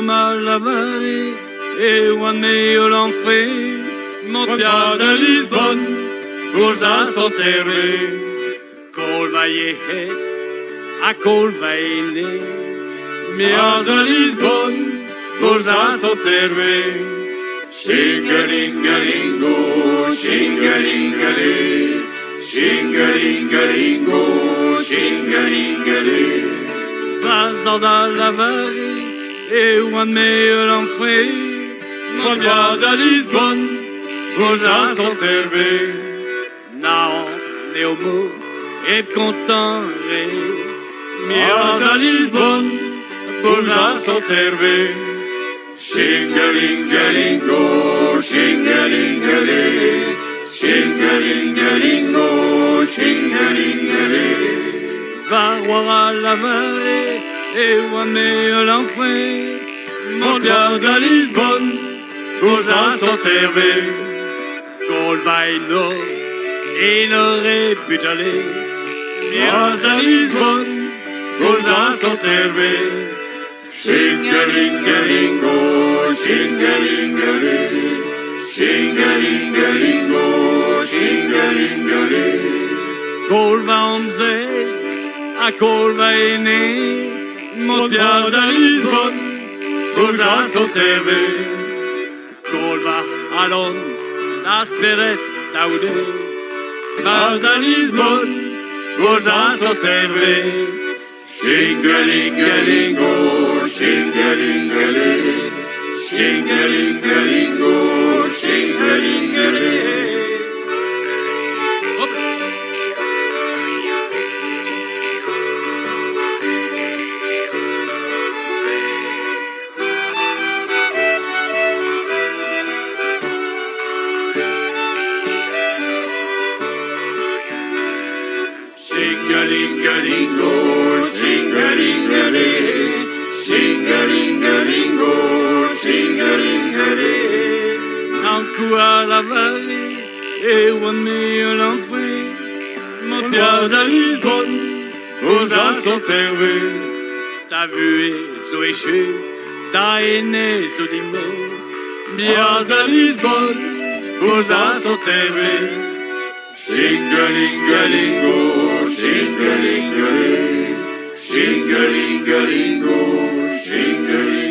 mal la vallée et one me l'enfer Mondial de Lisbonne Goza s'enterrer Colvaillé à Colvaillé Mias de Lisbonne Goza s'enterrer Shingalingalingo Shingalingaling Shingalingalingo Shingalingaling Vas dans la vallée et one me l'enfer Mondial de Lisbonne Goza s'enterrer Non, Néomo est content Mias de Lisbonne Goza s'enterrer Shingalingalingo Shingalingaling Shingalingalingo Shingalingaling Va voir à la vallée et one me l'enfer Mondial de Lisbonne Goza s'enterrer Colbaino il aurait pu aller Mias de Lisbonne Goza s'enterrer Shingalingalingo Shingalingaling Shingalingalingo Shingalingaling Colva omze a Colva aîné Mondial de Lisbonne Goza s'enterrer Colva alon l'asperet daude Mias de Lisbonne Goza s'enterrer Shingalingalingo Shingalingaling Shingalingalingo Shingalingaling Shingalingalingo Shingalingaling Shingalingalingo Shingalingaling Un coup à la vallée et one me l'enfer Mondial de Lisbonne Goza s'enterrer T'as vu so éché T'as aîné so dimé Mias de Lisbonne Goza s'enterrer Shingalingalingo Shingalingaling Shingalingalingo Shingalingaling